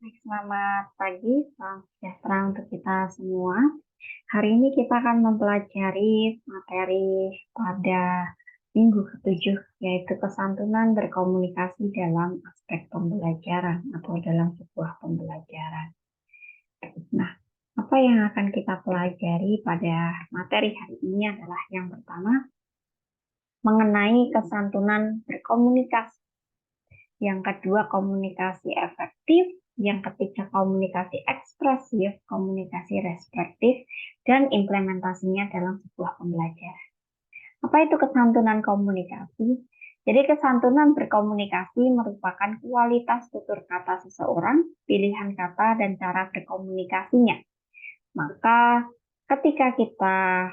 Selamat pagi, salam sejahtera untuk kita semua. Hari ini kita akan mempelajari materi pada minggu ketujuh, yaitu kesantunan berkomunikasi dalam aspek pembelajaran atau dalam sebuah pembelajaran. Nah, apa yang akan kita pelajari pada materi hari ini adalah yang pertama, mengenai kesantunan berkomunikasi. Yang kedua, komunikasi efektif. Yang ketiga, komunikasi ekspresif, komunikasi respektif, dan implementasinya dalam sebuah pembelajaran. Apa itu kesantunan komunikasi? Jadi kesantunan berkomunikasi merupakan kualitas tutur kata seseorang, pilihan kata, dan cara berkomunikasinya. Maka ketika kita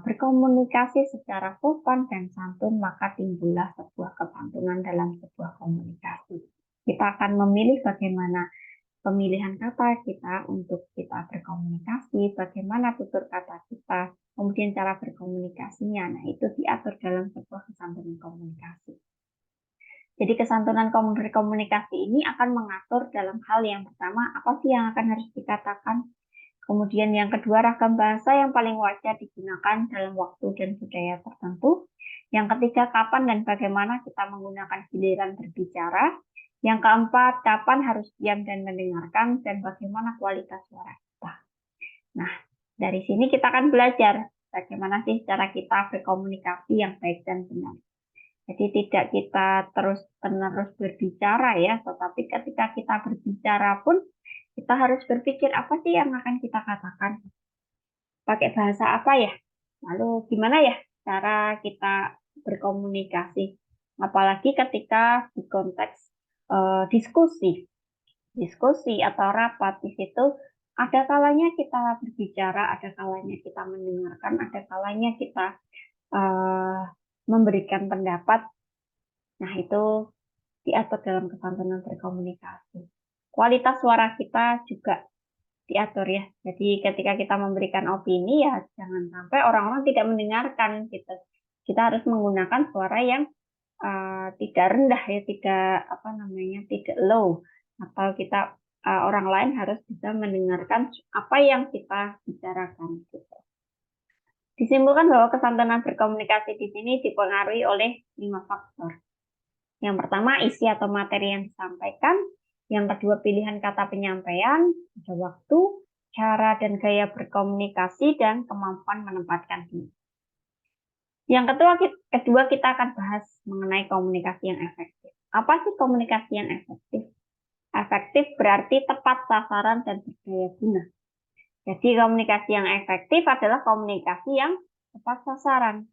berkomunikasi secara sopan dan santun, maka timbullah sebuah kesantunan dalam sebuah komunikasi. Kita akan memilih bagaimana pemilihan kata kita untuk kita berkomunikasi, bagaimana tutur kata kita, kemudian cara berkomunikasinya. Nah, itu diatur dalam sebuah kesantunan komunikasi. Jadi kesantunan berkomunikasi ini akan mengatur dalam hal yang pertama, apa sih yang akan harus dikatakan. Kemudian yang kedua, ragam bahasa yang paling wajar digunakan dalam waktu dan budaya tertentu. Yang ketiga, kapan dan bagaimana kita menggunakan giliran berbicara. Yang keempat, kapan harus diam dan mendengarkan, dan bagaimana kualitas suara kita. Nah, dari sini kita akan belajar bagaimana sih cara kita berkomunikasi yang baik dan benar. Jadi tidak kita terus-menerus berbicara ya, tetapi ketika kita berbicara pun kita harus berpikir apa sih yang akan kita katakan, pakai bahasa apa ya, lalu gimana ya cara kita berkomunikasi, apalagi ketika di konteks diskusi atau rapat. Di situ ada kalanya kita berbicara, ada kalanya kita mendengarkan, ada kalanya kita memberikan pendapat. Nah, itu diatur dalam kesantunan berkomunikasi. Kualitas suara kita juga diatur ya. Jadi ketika kita memberikan opini ya jangan sampai orang-orang tidak mendengarkan gitu. Kita harus menggunakan suara yang tidak rendah ya, tidak low, atau kita orang lain harus bisa mendengarkan apa yang kita bicarakan gitu. Disimpulkan bahwa kesantunan berkomunikasi di sini dipengaruhi oleh 5 faktor. Yang pertama, isi atau materi yang disampaikan. Yang kedua, pilihan kata penyampaian, ada waktu, cara dan gaya berkomunikasi, dan kemampuan menempatkan diri. Yang kedua kita akan bahas mengenai komunikasi yang efektif. Apa sih komunikasi yang efektif? Efektif berarti tepat sasaran dan berdaya guna. Jadi komunikasi yang efektif adalah komunikasi yang tepat sasaran.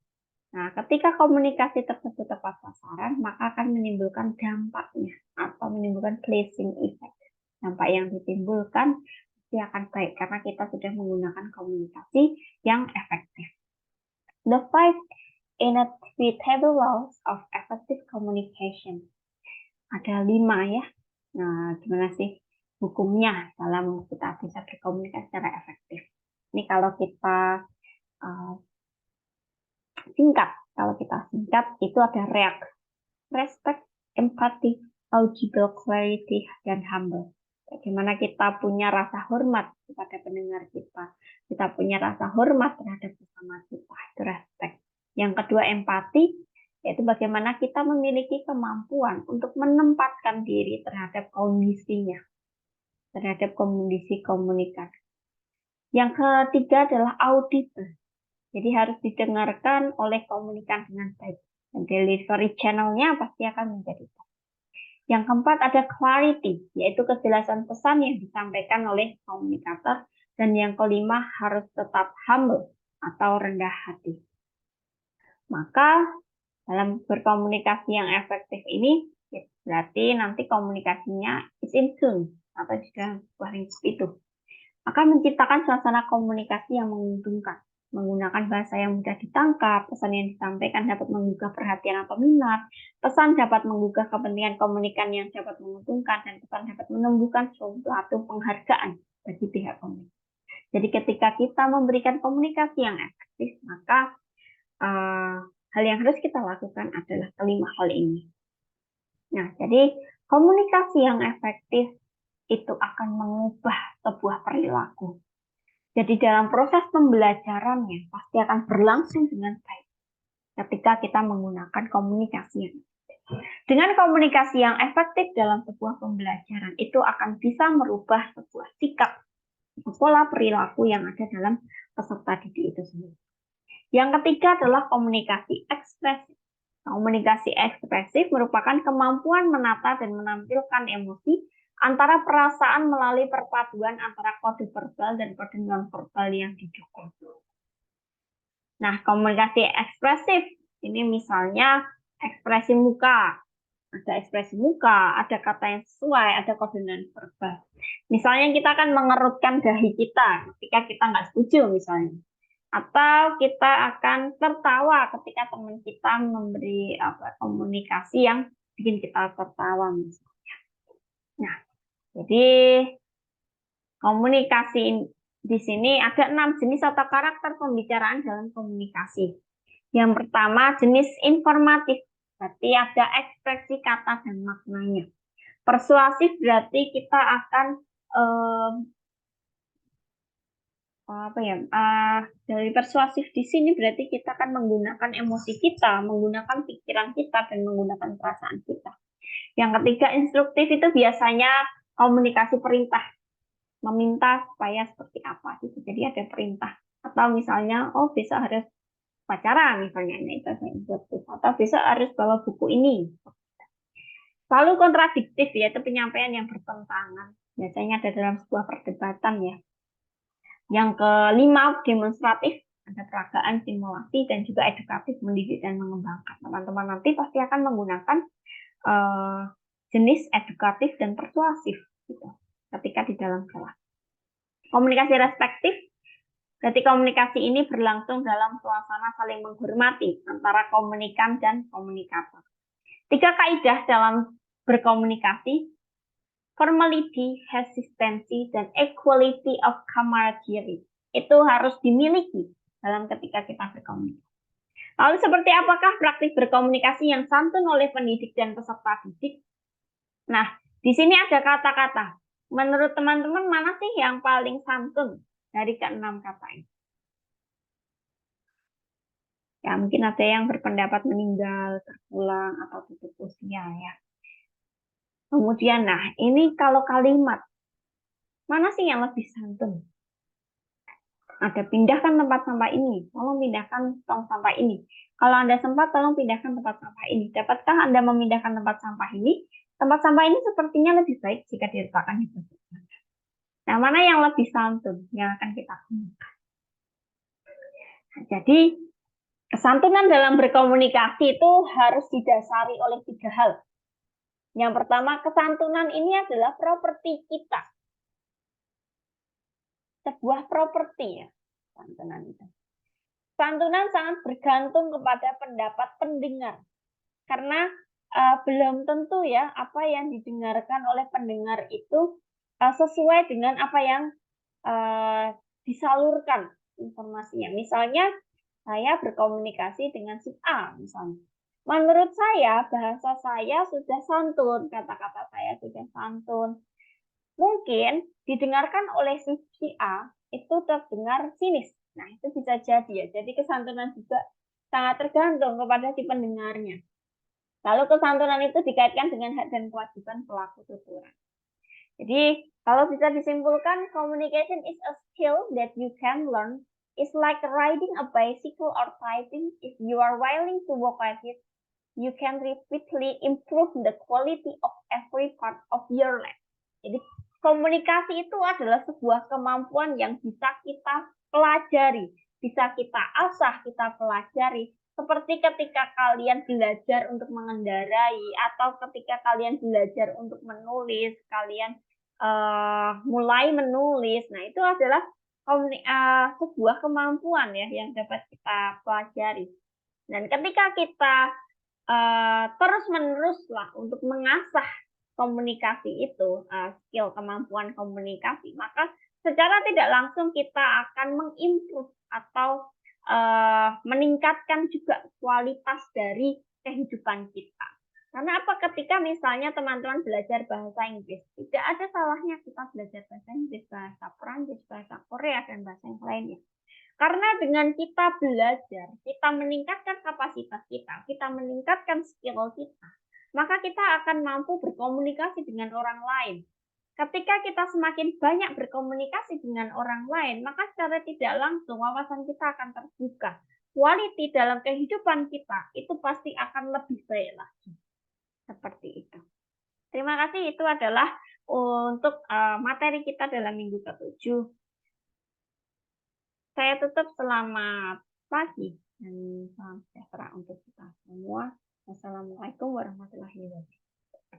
Nah, ketika komunikasi tersebut tepat sasaran, maka akan menimbulkan dampaknya atau menimbulkan pleasing effect. Dampak yang ditimbulkan pasti akan baik karena kita sudah menggunakan komunikasi yang efektif. The 5 inevitable laws of effective communication. Ada 5 ya. Nah, gimana sih hukumnya dalam kita bisa berkomunikasi secara efektif? Ini kalau kita singkat. Kalau kita singkat, itu ada respect, empathy, audible clarity, dan humble. Bagaimana kita punya rasa hormat kepada pendengar kita. Kita punya rasa hormat terhadap sesama kita. Itu respect. Yang kedua, empati, yaitu bagaimana kita memiliki kemampuan untuk menempatkan diri terhadap kondisinya, terhadap kondisi komunikasi. Yang ketiga adalah audible. Jadi harus didengarkan oleh komunikan dengan baik. Dan delivery channel-nya pasti akan menjadi baik. Yang keempat ada clarity, yaitu kejelasan pesan yang disampaikan oleh komunikator. Dan yang kelima harus tetap humble atau rendah hati. Maka dalam berkomunikasi yang efektif ini, berarti nanti komunikasinya is in tune atau di dalam sebuah lingkup itu. Akan menciptakan suasana komunikasi yang menguntungkan. Menggunakan bahasa yang mudah ditangkap, pesan yang disampaikan dapat menggugah perhatian atau minat, pesan dapat menggugah kepentingan komunikan yang dapat menguntungkan, dan pesan dapat menumbuhkan suatu penghargaan bagi pihak komunikasi. Jadi ketika kita memberikan komunikasi yang efektif, maka hal yang harus kita lakukan adalah kelima hal ini. Nah, jadi komunikasi yang efektif itu akan mengubah sebuah perilaku. Jadi dalam proses pembelajarannya pasti akan berlangsung dengan baik ketika kita menggunakan komunikasi yang dengan komunikasi yang efektif dalam sebuah pembelajaran itu akan bisa merubah sebuah sikap, pola perilaku yang ada dalam peserta didik itu sendiri. Yang ketiga adalah komunikasi ekspresif. Komunikasi ekspresif merupakan kemampuan menata dan menampilkan emosi antara perasaan melalui perpaduan antara kode verbal dan kode non-verbal yang didukung. Nah, komunikasi ekspresif ini misalnya ekspresi muka. Ada ekspresi muka, ada kata yang sesuai, ada kode non-verbal. Misalnya kita akan mengerutkan dahi kita ketika kita nggak setuju misalnya. Atau kita akan tertawa ketika teman kita memberi komunikasi yang bikin kita tertawa misalnya. Nah, jadi komunikasi di sini ada 6 jenis atau karakter pembicaraan dalam komunikasi. Yang pertama jenis informatif, berarti ada ekspresi kata dan maknanya. Persuasif berarti kita akan dari persuasif di sini berarti kita akan menggunakan emosi kita, menggunakan pikiran kita, dan menggunakan perasaan kita. Yang ketiga, instruktif itu biasanya komunikasi perintah, meminta supaya seperti apa gitu. Jadi ada perintah atau misalnya, oh besok harus pacaran misalnya, nah itu instruktif. Atau besok harus bawa buku ini. Lalu kontradiktif yaitu penyampaian yang bertentangan. Biasanya ada dalam sebuah perdebatan ya. Yang kelima, demonstratif, ada peragaan, simulasi, dan juga edukatif, mendidik dan mengembangkan. Teman-teman nanti pasti akan menggunakan jenis edukatif dan persuasif gitu, ketika di dalam kelas. Komunikasi respektif, berarti komunikasi ini berlangsung dalam suasana saling menghormati antara komunikan dan komunikator. 3 kaidah dalam berkomunikasi: formality, hesitancy, dan equality of camaraderie. Itu harus dimiliki dalam ketika kita berkomunikasi. Lalu seperti apakah praktik berkomunikasi yang santun oleh pendidik dan peserta didik? Nah, di sini ada kata-kata. Menurut teman-teman mana sih yang paling santun dari ke-6 kata ini? Ya, mungkin ada yang berpendapat meninggal, terpulang, atau tutup usia ya. Kemudian, nah ini kalau kalimat, mana sih yang lebih santun? Ada pindahkan tempat sampah ini, tolong pindahkan tong sampah ini. Kalau Anda sempat, tolong pindahkan tempat sampah ini. Dapatkah Anda memindahkan tempat sampah ini? Tempat sampah ini sepertinya lebih baik jika diletakkan di tempat. Nah, mana yang lebih santun yang akan kita gunakan? Nah, jadi, kesantunan dalam berkomunikasi itu harus didasari oleh 3 hal. Yang pertama, kesantunan ini adalah properti kita. Sebuah properti ya, santunan itu. Santunan sangat bergantung kepada pendapat pendengar. Karena belum tentu ya apa yang didengarkan oleh pendengar itu sesuai dengan apa yang disalurkan informasinya. Misalnya, saya berkomunikasi dengan si A misalnya. Menurut saya, bahasa saya sudah santun, kata-kata saya sudah santun. Mungkin didengarkan oleh si A itu terdengar sinis. Nah, itu bisa jadi ya. Jadi kesantunan juga sangat tergantung kepada si pendengarnya. Lalu kesantunan itu dikaitkan dengan hak dan kewajiban pelaku tuturan. Jadi, kalau bisa disimpulkan, communication is a skill that you can learn. It's like riding a bicycle or typing. If you are willing to work at it, you can repeatedly improve the quality of every part of your life. Jadi, komunikasi itu adalah sebuah kemampuan yang bisa kita pelajari, bisa kita asah, kita pelajari. Seperti ketika kalian belajar untuk mengendarai, atau ketika kalian belajar untuk menulis, kalian mulai menulis. Nah, itu adalah sebuah kemampuan ya yang dapat kita pelajari. Dan ketika kita terus-menerus lah untuk mengasah komunikasi itu, skill kemampuan komunikasi, maka secara tidak langsung kita akan mengimprove atau meningkatkan juga kualitas dari kehidupan kita. Karena apa? Ketika misalnya teman-teman belajar bahasa Inggris, tidak ada salahnya kita belajar bahasa Inggris, bahasa Perancis, bahasa Korea, dan bahasa yang lainnya. Karena dengan kita belajar, kita meningkatkan kapasitas kita meningkatkan skill kita, maka kita akan mampu berkomunikasi dengan orang lain. Ketika kita semakin banyak berkomunikasi dengan orang lain, maka secara tidak langsung wawasan kita akan terbuka. Quality dalam kehidupan kita itu pasti akan lebih baik lagi. Seperti itu. Terima kasih, itu adalah untuk materi kita dalam minggu ke-7. Saya tutup, selamat pagi dan salam sejahtera untuk kita semua. Wassalamualaikum warahmatullahi wabarakatuh.